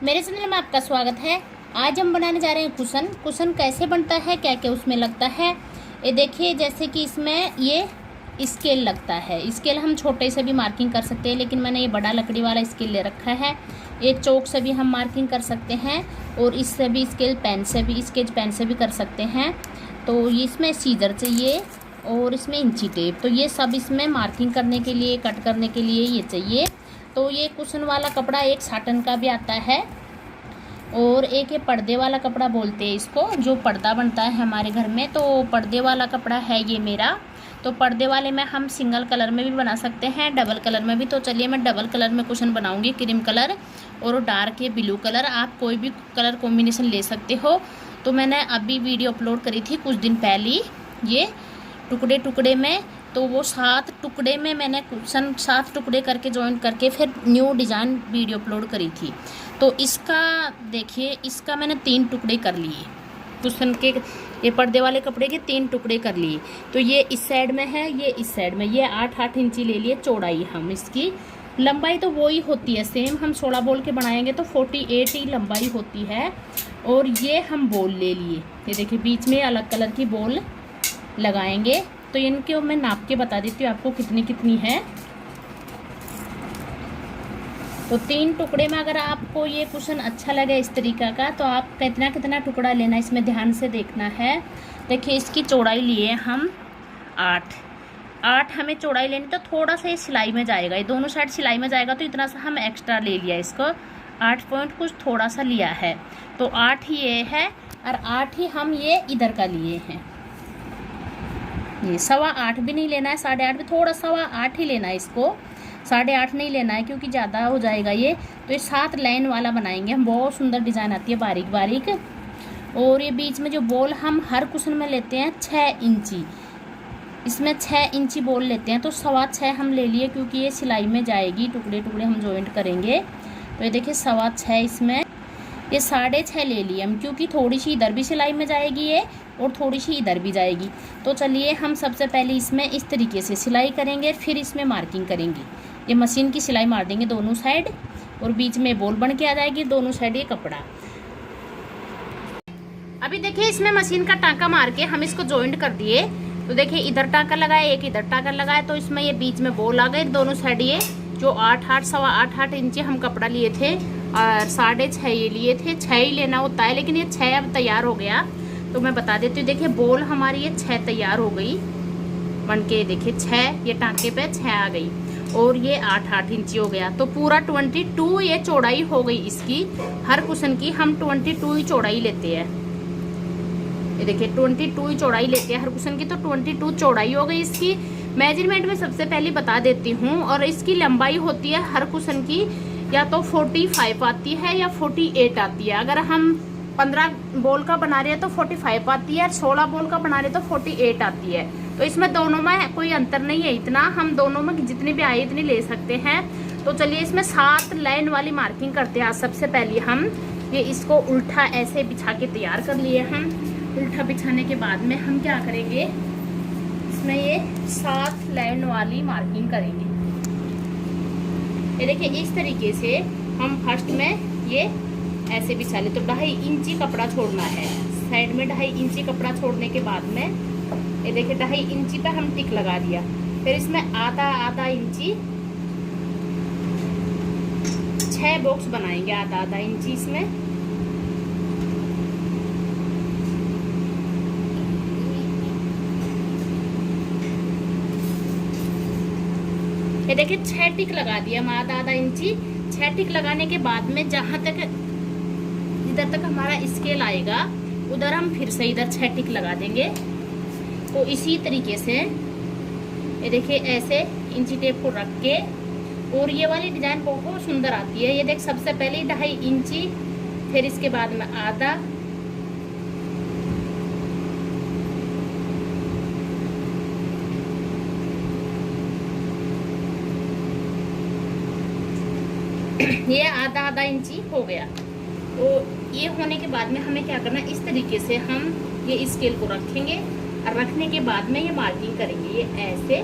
मेरे चैनल में आपका स्वागत है। आज हम बनाने जा रहे हैं कुशन। कुशन कैसे बनता है, क्या क्या उसमें लगता है, ये देखिए। जैसे कि इसमें ये स्केल लगता है। स्केल हम छोटे से भी मार्किंग कर सकते हैं, लेकिन मैंने ये बड़ा लकड़ी वाला स्केल ले रखा है। एक चौक से भी हम मार्किंग कर सकते हैं और इससे भी स्केच पेन से भी कर सकते हैं। तो इसमें सीजर चाहिए और इसमें इंची टेप। तो ये सब इसमें मार्किंग करने के लिए, कट करने के लिए ये चाहिए। तो ये कुशन वाला कपड़ा एक साटन का भी आता है और एक ये पर्दे वाला कपड़ा बोलते हैं इसको, जो पर्दा बनता है हमारे घर में। तो पर्दे वाला कपड़ा है ये मेरा। तो पर्दे वाले में हम सिंगल कलर में भी बना सकते हैं, डबल कलर में भी। तो चलिए मैं डबल कलर में कुशन बनाऊंगी, क्रीम कलर और डार्क ये ब्लू कलर। आप कोई भी कलर कॉम्बिनेशन ले सकते हो। तो मैंने अभी वीडियो अपलोड करी थी कुछ दिन पहले, ये टुकड़े टुकड़े में। तो वो 7 टुकड़े में मैंने कुशन 7 टुकड़े करके जॉइन करके फिर न्यू डिज़ाइन वीडियो अपलोड करी थी। तो इसका देखिए, इसका मैंने 3 टुकड़े कर लिए कुशन के, ये पर्दे वाले कपड़े के 3 टुकड़े कर लिए। तो ये इस साइड में है, ये इस साइड में। ये 8-8 इंची ले लिए चौड़ाई। हम इसकी लंबाई तो वही होती है सेम। हम 16 बोल के बनाएंगे तो 48 ही लंबाई होती है। और ये हम बॉल ले लिए, ये देखिए बीच में अलग कलर की बॉल लगाएंगे। तो इनके मैं नाप के बता देती हूँ आपको कितनी कितनी है। तो 3 टुकड़े में अगर आपको ये कुशन अच्छा लगे इस तरीका का, तो आप कितना कितना टुकड़ा लेना इसमें ध्यान से देखना है। देखिए इसकी चौड़ाई लिए हम 8 हमें चौड़ाई लेनी। तो थोड़ा सा ये सिलाई में जाएगा, ये दोनों साइड सिलाई में जाएगा। तो इतना सा हम एक्स्ट्रा ले लिया इसको, 8 पॉइंट कुछ थोड़ा सा लिया है। तो 8 ही ये है और 8 ही हम ये इधर का लिए हैं। ये 8.25 भी नहीं लेना है, 8.5 भी, थोड़ा 8.25 ही लेना है इसको। 8.5 नहीं लेना है क्योंकि ज़्यादा हो जाएगा ये। तो ये 7 लाइन वाला बनाएंगे हम। बहुत सुंदर डिज़ाइन आती है, बारीक बारीक। और ये बीच में जो बॉल हम हर कुशन में लेते हैं 6 इंची, इसमें 6 इंची बॉल लेते हैं। तो 6.25 हम ले लिए क्योंकि ये सिलाई में जाएगी, टुकड़े टुकड़े हम जॉइंट करेंगे। तो ये देखिए 6.25 इसमें, ये 6.5 ले लिए हम क्योंकि थोड़ी सी इधर भी सिलाई में जाएगी ये और थोड़ी सी इधर भी जाएगी। तो चलिए हम सबसे पहले इसमें इस तरीके से सिलाई करेंगे, फिर इसमें मार्किंग करेंगे। ये मशीन की सिलाई मार देंगे दोनों साइड और बीच में बॉल बन के आ जाएगी, दोनों साइड ये कपड़ा। अभी देखिए इसमें मशीन का टांका मार के हम इसको जॉइंट कर दिए। तो देखिए इधर टांका लगाए, एक इधर टांका लगाए। तो इसमें ये बीच में बॉल आ गए दोनों साइड। ये जो 8-8 इंची हम कपड़ा लिए थे और 6.5 ये लिए थे। 6 ही लेना होता है, लेकिन ये 6 अब तैयार हो गया। तो मैं बता देती हूँ। देखिए बॉल हमारी ये 6 तैयार हो गई बन के। देखिए 6 ये टांके पे 6 आ गई और ये 8-8 इंची हो गया। तो पूरा 22 ये चौड़ाई हो गई इसकी। हर कुशन की हम 22 ही चौड़ाई लेते हैं। ये देखिए 22 ही चौड़ाई लेते हैं हर कुशन की। तो 22 चौड़ाई हो गई इसकी। मेजरमेंट में सबसे पहले बता देती हूँ। और इसकी लंबाई होती है हर कुशन की या तो 45 आती है या 48 आती है। अगर हम 15 बॉल का बना रहे हैं तो 45 आती है, 16 बॉल का बना रहे हैं तो 48 आती है। तो इसमें दोनों में कोई अंतर नहीं है इतना। हम दोनों में जितनी भी आए इतनी ले सकते हैं। तो चलिए इसमें 7 लाइन वाली मार्किंग करते हैं। सबसे पहले हम ये इसको उल्टा ऐसे बिछा के तैयार कर लिए हम। उल्टा बिछाने के बाद में हम क्या करेंगे, इसमें ये 7 लाइन वाली मार्किंग करेंगे। ये देखिए इस तरीके से हम फर्स्ट में ये ऐसे बिछा ले। तो 2.5 इंची कपड़ा छोड़ना है साइड में। 2.5 इंची कपड़ा छोड़ने के बाद में ये देखिए 2.5 इंची पे हम टिक लगा दिया। फिर इसमें आधा इंची 6 बॉक्स बनाएंगे, आधा इंची इसमें। ये देखिए 6 टिक लगा दिया हम, आधा इंची। 6 टिक लगाने के बाद में जहां तक इधर तक हमारा स्केल आएगा उधर हम फिर से इधर 6 टिक लगा देंगे। तो इसी तरीके से ये देखिए ऐसे इंची टेप को रख के। और ये वाली डिजाइन बहुत सुंदर आती है। ये देख सबसे पहले 2.5 इंची, फिर इसके बाद में आधा, ये आधा इंची हो गया। तो ये होने के बाद में हमें क्या करना है, इस तरीके से हम ये स्केल को रखेंगे और रखने के बाद में ये मार्किंग करेंगे। ये ऐसे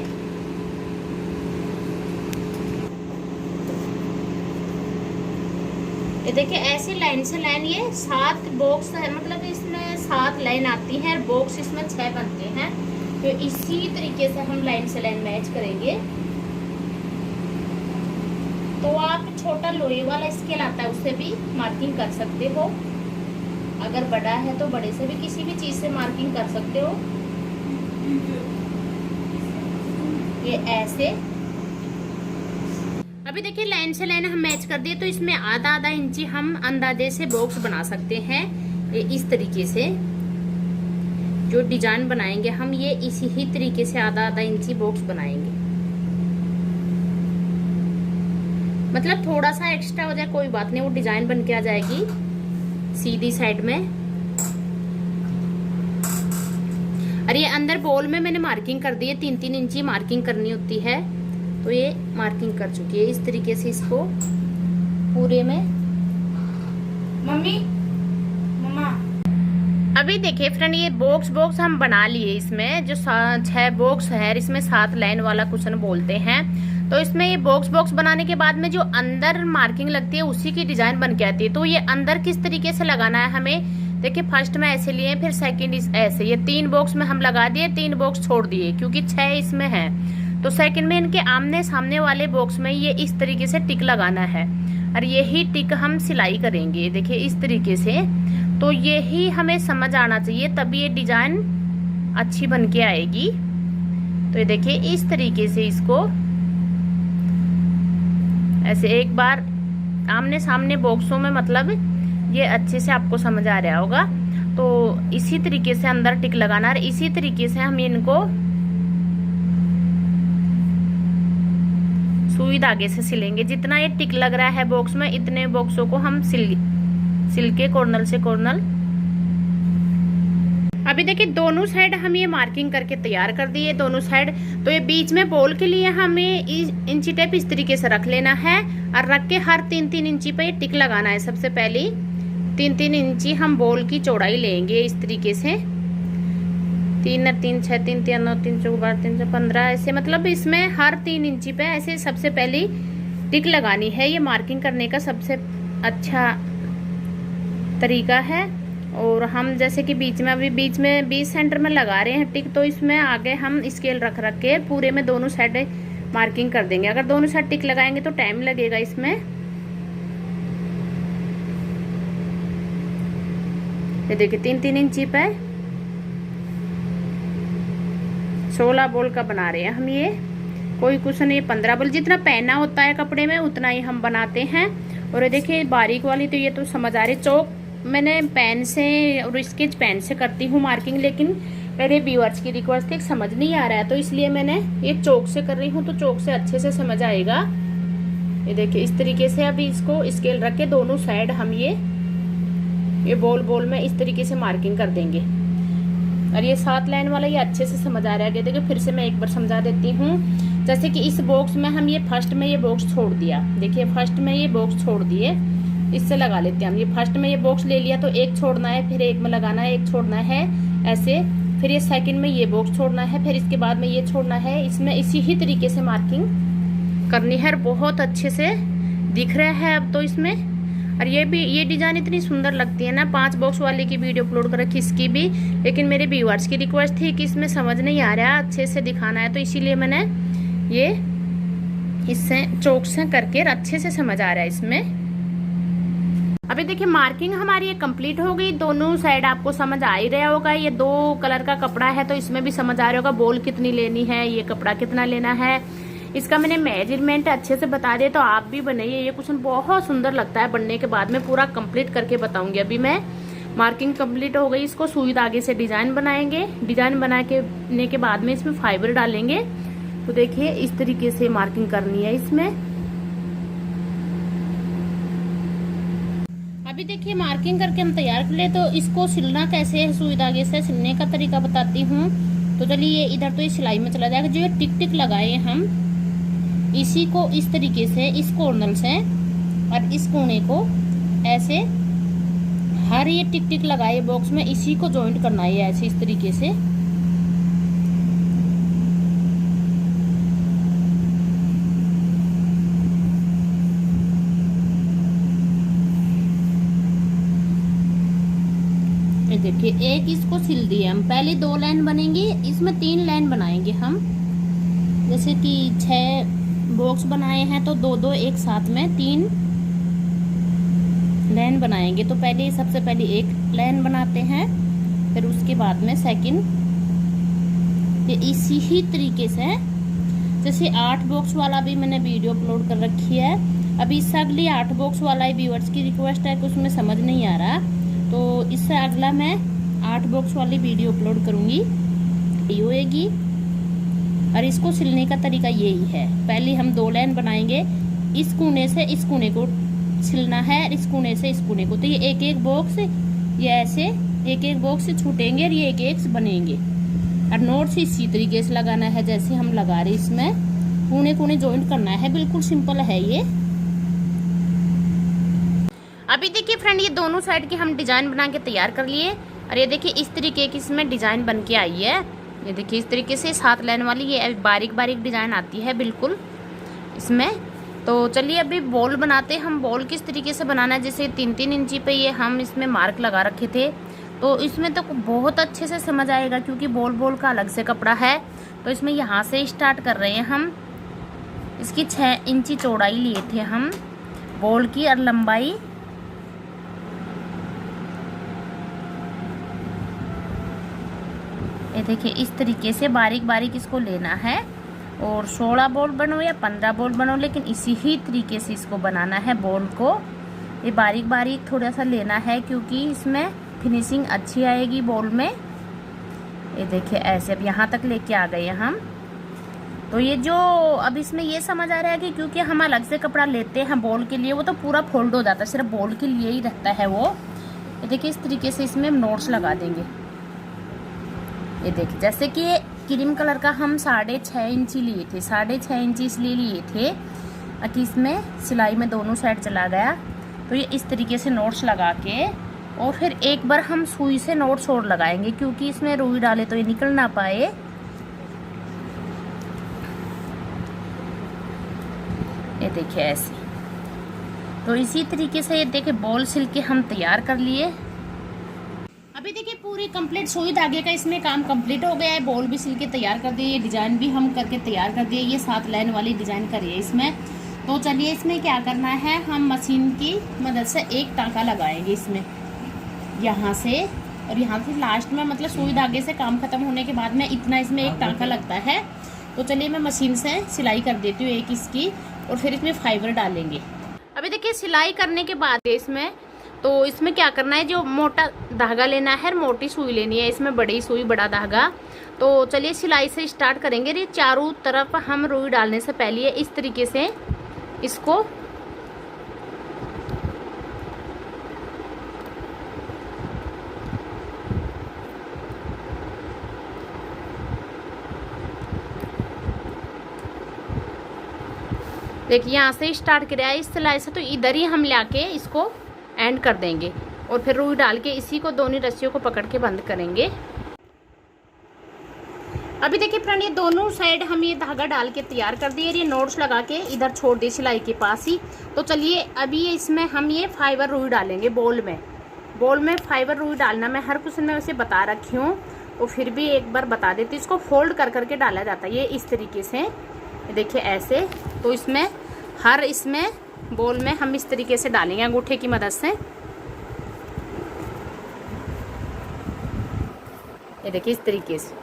ये देखिए ऐसे लाइन से लाइन ये 7 बॉक्स है, मतलब इसमें 7 लाइन आती है और बॉक्स इसमें 6 बनते हैं। तो इसी तरीके से हम लाइन से लाइन मैच करेंगे। तो आप छोटा लोहे वाला स्केल आता है उससे भी मार्किंग कर सकते हो, अगर बड़ा है तो बड़े से भी किसी भी चीज से मार्किंग कर सकते हो। ये ऐसे अभी देखिए लाइन से लाइन हम मैच कर दिए, तो इसमें आधा आधा इंची हम अंदाजे से बॉक्स बना सकते हैं। ये इस तरीके से जो डिजाइन बनाएंगे हम, ये इसी ही तरीके से आधा आधा इंची बॉक्स बनाएंगे। मतलब थोड़ा सा एक्स्ट्रा हो जाए कोई बात नहीं, वो डिजाइन बन के आ जाएगी सीधी साइड में। और ये अंदर बॉल में मैंने मार्किंग कर दी है, 3-3 इंची मार्किंग करनी होती है। तो ये मार्किंग कर चुकी है। इस तरीके से इसको पूरे में मम्मा अभी देखिए फ्रेंड, ये बॉक्स हम बना लिए। इसमें जो 6 बॉक्स है, इसमें 7 लाइन वाला कुशन बोलते हैं। तो इसमें ये बॉक्स बनाने के बाद में जो अंदर मार्किंग लगती है उसी की डिजाइन बन के आती है। तो ये अंदर किस तरीके से लगाना है हमें, देखिए फर्स्ट में ऐसे लिए, फिर सेकंड ऐसे। ये 3 बॉक्स में हम लगा दिए, 3 बॉक्स छोड़ दिए क्योंकि 6 इसमें है। तो सेकंड में इनके आमने सामने वाले बॉक्स में ये इस तरीके से टिक लगाना है और यही टिक हम सिलाई करेंगे। देखिए इस तरीके से। तो यही हमें समझ आना चाहिए, तभी ये डिजाइन अच्छी बन के आएगी। तो ये देखिए इस तरीके से इसको ऐसे एक बार आमने सामने बॉक्सों में, मतलब ये अच्छे से आपको समझ आ रहा होगा। तो इसी तरीके से अंदर टिक लगाना, और इसी तरीके से हम इनको सुई धागे से सिलेंगे। जितना ये टिक लग रहा है बॉक्स में, इतने बॉक्सों को हम सिल के कॉर्नर से कॉर्नर। अभी देखिए दोनों साइड हम ये मार्किंग करके तैयार कर दिए, दोनों साइड। तो ये बीच में बॉल के लिए हमें इंची टेप इस तरीके से रख लेना है और रख के हर 3-3 इंची पे ये टिक लगाना है। सबसे पहले 3-3 इंची हम बॉल की चौड़ाई लेंगे इस तरीके से। 3 और 3 6 3 3 9 3 4 12 3 15 ऐसे, मतलब इसमें हर 3 इंची पे ऐसे सबसे पहले टिक लगानी है। ये मार्किंग करने का सबसे अच्छा तरीका है। और हम जैसे कि बीच में, अभी बीच में 20 सेंटर में लगा रहे हैं टिक, तो इसमें आगे हम स्केल रख के पूरे में दोनों साइड मार्किंग कर देंगे। अगर दोनों साइड टिक लगाएंगे तो टाइम लगेगा इसमें। ये देखिए 3-3 इंची पे 16 बॉल का बना रहे हैं हम। ये कोई कुशन, ये 15 बॉल, जितना पहना होता है कपड़े में उतना ही हम बनाते हैं। और ये देखिए बारीक वाली, तो ये तो समझ आ रही। चौक मैंने पेन से और स्केच पेन से करती हूँ मार्किंग, लेकिन मेरे व्यूअर्स की रिक्वेस्ट थी, समझ नहीं आ रहा है तो इसलिए मैंने ये चौक से कर रही हूँ। तो चौक से अच्छे से समझ आएगा। ये देखिए इस तरीके से अभी इसको स्केल रख के दोनों साइड हम ये बॉल में इस तरीके से मार्किंग कर देंगे। और ये 7 लाइन वाला ये अच्छे से समझ आ रहा है। देखिए फिर से मैं एक बार समझा देती हूँ। जैसे कि इस बॉक्स में हम ये फर्स्ट में ये बॉक्स छोड़ दिया, देखिए फर्स्ट में ये बॉक्स छोड़ दिए, इससे लगा लेते हैं हम। ये फर्स्ट में ये बॉक्स ले लिया तो एक छोड़ना है, फिर एक में लगाना है, एक छोड़ना है ऐसे। फिर ये सेकंड में ये बॉक्स छोड़ना है, फिर इसके बाद में ये छोड़ना है। इसमें इसी ही तरीके से मार्किंग करनी है। बहुत अच्छे से दिख रहा है अब तो इसमें। और ये डिजाइन इतनी सुंदर लगती है ना। 5 बॉक्स वाले की वीडियो अपलोड कर रखी इसकी भी, लेकिन मेरे व्यूअर्स की रिक्वेस्ट थी कि इसमें समझ नहीं आ रहा, अच्छे से दिखाना है, तो इसीलिए मैंने ये इससे चौक से करके अच्छे से समझ आ रहा है इसमें। अभी देखिए मार्किंग हमारी ये कंप्लीट हो गई। दोनों साइड आपको समझ आ ही रहा होगा। ये 2 कलर का कपड़ा है तो इसमें भी समझ आ रहा होगा बॉल कितनी लेनी है, ये कपड़ा कितना लेना है। इसका मैंने मेजरमेंट अच्छे से बता दिया, तो आप भी बनाइए। ये कुशन बहुत सुंदर लगता है। बनने के बाद में पूरा कंप्लीट करके बताऊंगी। अभी मैं मार्किंग कंप्लीट हो गई, इसको सुई धागे से डिजाइन बनाएंगे। डिजाइन बनाने के बाद में इसमें फाइबर डालेंगे। तो देखिए इस तरीके से मार्किंग करनी है इसमें। अभी देखिए मार्किंग करके हम तैयार कर ले। तो इसको सिलना कैसे है, सुई धागे से सिलने का तरीका बताती हूँ। तो चलिए इधर तो ये सिलाई में चला जाएगा। जो ये टिक टिक लगाए हम, इसी को इस तरीके से इस कॉर्नर से और इस कोने को ऐसे हर ये टिक टिक लगाए बॉक्स में, इसी को जॉइंट करना है ऐसे इस तरीके से। देखिए एक इसको सिल दिए हम। पहले 2 लाइन बनेंगी, इसमें 3 लाइन बनाएंगे हम। जैसे कि 6 बॉक्स बनाए हैं तो 2-2 एक साथ में 3 लाइन बनाएंगे। तो पहले सबसे पहले एक लाइन बनाते हैं, फिर उसके बाद में सेकंड। ये इसी ही तरीके से जैसे 8 बॉक्स वाला भी मैंने वीडियो अपलोड कर रखी है। अभी इससे अगली 8 बॉक्स वाला ही व्यूअर्स की रिक्वेस्ट है कि उसमें समझ नहीं आ रहा, तो इससे अगला मैं 8 बॉक्स वाली वीडियो अपलोड करूँगी, ये होएगी। और इसको सिलने का तरीका यही है, पहले हम 2 लाइन बनाएंगे, इस कोने से इस कोने को सिलना है, इस कोने से इस कोने को। तो ये एक एक बॉक्स, ये ऐसे एक एक बॉक्स छूटेंगे और ये एक एक बनेंगे। और नोट्स इसी तरीके से लगाना है जैसे हम लगा रहे, इसमें कोने कोने ज्वाइंट करना है। बिल्कुल सिंपल है ये। अभी देखिए फ्रेंड, ये दोनों साइड की हम डिजाइन बना के तैयार कर लिए। और ये देखिए इस तरीके की इसमें डिजाइन बन के आई है। ये देखिए इस तरीके से 7 लाइन वाली ये बारीक बारीक डिजाइन आती है बिल्कुल इसमें। तो चलिए अभी बॉल बनाते हैं हम। बॉल किस तरीके से बनाना है, जैसे 3-3 इंची पे ये हम इसमें मार्क लगा रखे थे, तो इसमें तो बहुत अच्छे से समझ आएगा क्योंकि बॉल का अलग से कपड़ा है। तो इसमें यहाँ से स्टार्ट कर रहे हैं हम। इसकी 6 इंची चौड़ाई लिए थे हम बॉल की, और लंबाई ये देखिए इस तरीके से बारीक बारीक इसको लेना है। और 16 बॉल बनो या 15 बॉल बनो, लेकिन इसी ही तरीके से इसको बनाना है बॉल को। ये बारीक बारीक थोड़ा सा लेना है क्योंकि इसमें फिनिशिंग अच्छी आएगी बॉल में। ये देखिए ऐसे अब यहाँ तक लेके आ गए हम। तो ये जो अब इसमें ये समझ आ रहा है कि क्योंकि हम अलग से कपड़ा लेते हैं बॉल के लिए, वो तो पूरा फोल्ड हो जाता है, सिर्फ बॉल के लिए ही रहता है वो। ये देखिए इस तरीके से इसमें नोट्स लगा देंगे। ये देखिए जैसे कि क्रीम कलर का हम 6.5 इंची लिए थे, 6.5 इंची इसलिए लिए थे कि इसमें सिलाई में दोनों साइड चला गया। तो ये इस तरीके से नोट्स लगा के और फिर एक बार हम सुई से नोट्स और लगाएंगे क्योंकि इसमें रुई डाले तो ये निकल ना पाए। ये देखिए ऐसे। तो इसी तरीके से ये देखिए बॉल सिल के हम तैयार कर लिए। अभी देखिए पूरी कंप्लीट सुई धागे का इसमें काम कंप्लीट हो गया है। बॉल भी सिल के तैयार कर दिए, ये डिजाइन भी हम करके तैयार कर दिए। ये 7 लाइन वाली डिजाइन करिए इसमें। तो चलिए इसमें क्या करना है, हम मशीन की मदद से एक टाँका लगाएंगे इसमें, यहाँ से और यहाँ से लास्ट में, मतलब सुई धागे से काम खत्म होने के बाद में इतना इसमें एक टाँका लगता है। तो चलिए मैं मशीन से सिलाई कर देती हूँ एक इसकी, और फिर इसमें फाइबर डालेंगे। अभी देखिए सिलाई करने के बाद इसमें, तो इसमें क्या करना है, जो मोटा धागा लेना है, मोटी सुई लेनी है, इसमें बड़ी सुई बड़ा धागा। तो चलिए सिलाई से स्टार्ट करेंगे। ये चारों तरफ हम रुई डालने से पहले इस तरीके से इसको देखिए यहाँ से स्टार्ट किया है इस सिलाई से, तो इधर ही हम लाके इसको एंड कर देंगे और फिर रुई डाल के इसी को दोनों रस्सियों को पकड़ के बंद करेंगे। अभी देखिए फ्रेंड, ये दोनों साइड हम ये धागा डाल के तैयार कर दिए। ये नोट्स लगा के इधर छोड़ दिए सिलाई के पास ही। तो चलिए अभी इसमें हम ये फाइबर रुई डालेंगे बॉल में फाइबर रुई डालना मैं हर क्वेश्चन में वैसे बता रखी हूँ, तो फिर भी एक बार बता देती हूँ। इसको फोल्ड कर करके डाला जाता है, ये इस तरीके से देखिए ऐसे। तो इसमें हर इसमें बॉल में हम इस तरीके से डालेंगे अंगूठे की मदद से। ये देखिए इस तरीके से।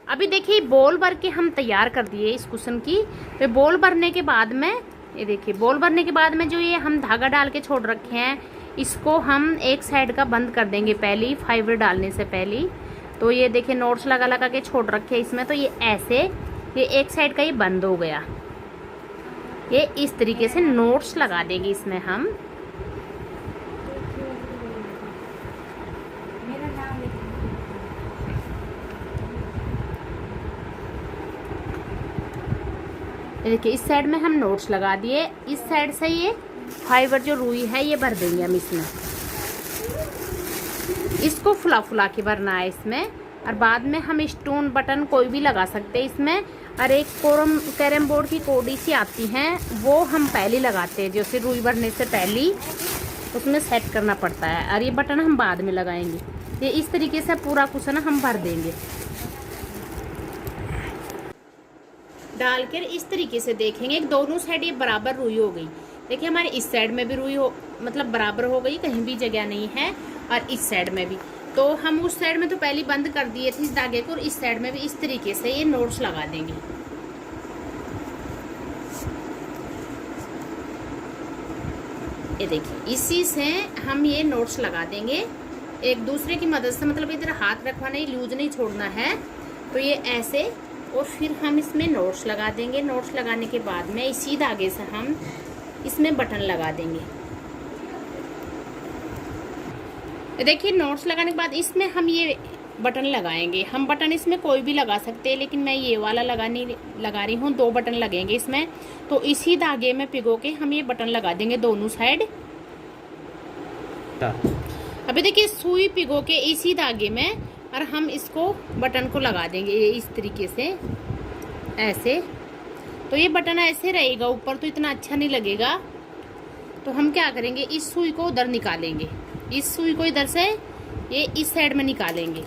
अभी देखिए बॉल भर के हम तैयार कर दिए इस कुशन की। तो बॉल भरने के बाद में, ये देखिए बॉल भरने के बाद में जो ये हम धागा डाल के छोड़ रखे हैं, इसको हम एक साइड का बंद कर देंगे पहले, फाइबर डालने से पहले। तो ये देखिए नोट्स लगा लगा के छोड़ रखे हैं इसमें, तो ये ऐसे, ये एक साइड का ही बंद हो गया। ये इस तरीके से नोट्स लगा देंगे इसमें हम। देखिए इस साइड में हम नोट्स लगा दिए, इस साइड से ये फाइबर जो रुई है ये भर देंगे हम इसमें। इसको फुला फुला के भरना है इसमें। और बाद में हम स्टोन बटन कोई भी लगा सकते हैं इसमें। और एक कैरम बोर्ड की कोडी सी आती हैं, वो हम पहले लगाते हैं जैसे रुई भरने से पहले। उसमें सेट करना पड़ता है, और ये बटन हम बाद में लगाएंगे। ये इस तरीके से पूरा कुशन हम भर देंगे। डालकर इस तरीके से देखेंगे दोनों साइड ये बराबर रुई हो गई। देखिए हमारे इस साइड में भी रुई हो, मतलब बराबर हो गई, कहीं भी जगह नहीं है, और इस साइड में भी। तो हम उस साइड में तो पहले बंद कर दिए थे इस धागे को, और इस साइड में भी इस तरीके से ये नोट्स लगा देंगे। ये देखिए इसी से हम ये नोट्स लगा देंगे एक दूसरे की मदद से, मतलब इधर हाथ रखवाना, नहीं लूज नहीं छोड़ना है। तो ये ऐसे, और फिर हम इसमें नोट्स लगा देंगे। नोट्स लगाने के बाद में इसी धागे से हम इसमें बटन लगा देंगे। देखिए नोट्स लगाने के बाद इसमें हम ये बटन लगाएंगे। हम बटन इसमें कोई भी लगा सकते हैं, लेकिन मैं ये वाला लगा रही हूँ। 2 बटन लगेंगे इसमें। तो इसी धागे में पिगो के हम ये बटन लगा देंगे दोनों साइड। अभी देखिए सुई पिगो के इसी धागे में, और हम इसको बटन को लगा देंगे ये इस तरीके से ऐसे। तो ये बटन ऐसे रहेगा ऊपर, तो इतना अच्छा नहीं लगेगा। तो हम क्या करेंगे, इस सुई को उधर निकालेंगे, इस सुई को इधर से ये इस साइड में निकालेंगे।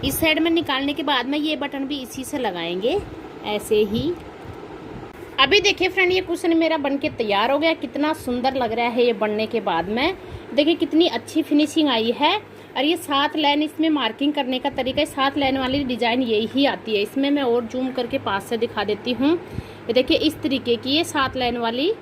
इस साइड में निकालने के बाद में ये बटन भी इसी से लगाएंगे ऐसे ही। अभी देखिए फ्रेंड ये कुशन मेरा बनके तैयार हो गया। कितना सुंदर लग रहा है ये बनने के बाद में। देखिए कितनी अच्छी फिनिशिंग आई है। और ये 7 लाइन इसमें मार्किंग करने का तरीका है। 7 लाइन वाली डिजाइन यही आती है। इसमें मैं और जूम करके पास से दिखा देती हूँ। ये देखिए इस तरीके की ये 7 लाइन वाली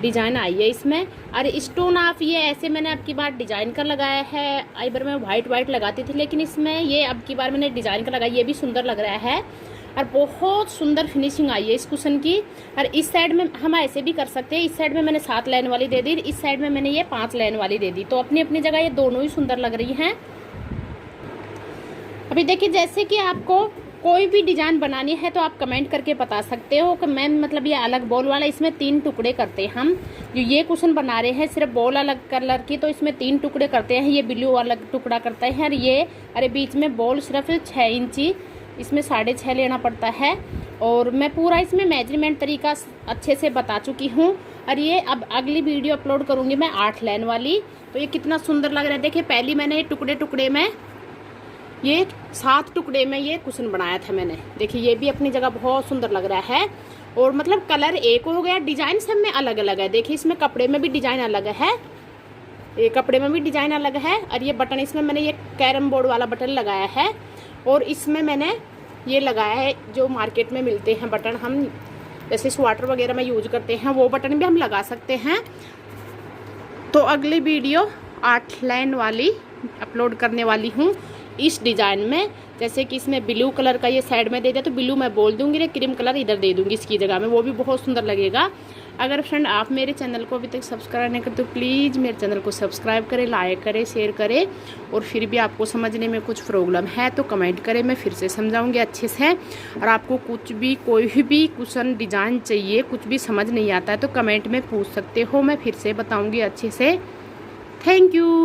डिजाइन आई है इसमें। और स्टोन ऑफ ये ऐसे मैंने अब की बार डिजाइन का लगाया है। आई बार मैं वाइट लगाती थी, लेकिन इसमें ये अब की बार मैंने डिजाइन का लगाया। ये भी सुंदर लग रहा है, और बहुत सुंदर फिनिशिंग आई है इस कुशन की। और इस साइड में हम ऐसे भी कर सकते हैं। इस साइड में मैंने 7 लाइन वाली दे दी, इस साइड में मैंने ये 5 लाइन वाली दे दी। तो अपनी अपनी जगह ये दोनों ही सुंदर लग रही हैं। अभी देखिए जैसे कि आपको कोई भी डिजाइन बनानी है तो आप कमेंट करके बता सकते हो कि मैम मतलब ये अलग बॉल वाला, इसमें 3 टुकड़े करते हैं हम। जो ये कुशन बना रहे हैं सिर्फ बॉल अलग कलर की, तो इसमें 3 टुकड़े करते हैं। ये ब्लू अलग टुकड़ा करते हैं, और ये अरे बीच में बॉल सिर्फ 6 इंची, इसमें 6.5 लेना पड़ता है। और मैं पूरा इसमें मेजरमेंट तरीका अच्छे से बता चुकी हूँ। और ये अब अगली वीडियो अपलोड करूँगी मैं 8 लाइन वाली। तो ये कितना सुंदर लग रहा है। देखिए पहली मैंने टुकड़े में ये 7 टुकड़े में ये कुशन बनाया था मैंने। देखिए ये भी अपनी जगह बहुत सुंदर लग रहा है। और मतलब कलर एक हो गया, डिजाइन सब में अलग अलग है। देखिए इसमें कपड़े में भी डिजाइन अलग है, ये कपड़े में भी डिजाइन अलग है। और ये बटन इसमें मैंने ये कैरम बोर्ड वाला बटन लगाया है। और इसमें मैंने ये लगाया है जो मार्केट में मिलते हैं बटन, हम जैसे स्वेटर वगैरह में यूज करते हैं, वो बटन भी हम लगा सकते हैं। तो अगली वीडियो 8 लाइन वाली अपलोड करने वाली हूँ इस डिज़ाइन में। जैसे कि इसमें ब्लू कलर का ये साइड में दे दिया, तो ब्लू मैं बोल दूंगी, ना क्रीम कलर इधर दे दूंगी इसकी जगह में, वो भी बहुत सुंदर लगेगा। अगर फ्रेंड आप मेरे चैनल को अभी तक सब्सक्राइब नहीं करते तो प्लीज़ मेरे चैनल को सब्सक्राइब करें, लाइक करें, शेयर करें। और फिर भी आपको समझने में कुछ प्रॉब्लम है तो कमेंट करें, मैं फिर से समझाऊंगी अच्छे से। और आपको कुछ भी कोई भी कुशन डिज़ाइन चाहिए, कुछ भी समझ नहीं आता है तो कमेंट में पूछ सकते हो, मैं फिर से बताऊँगी अच्छे से। Thank you.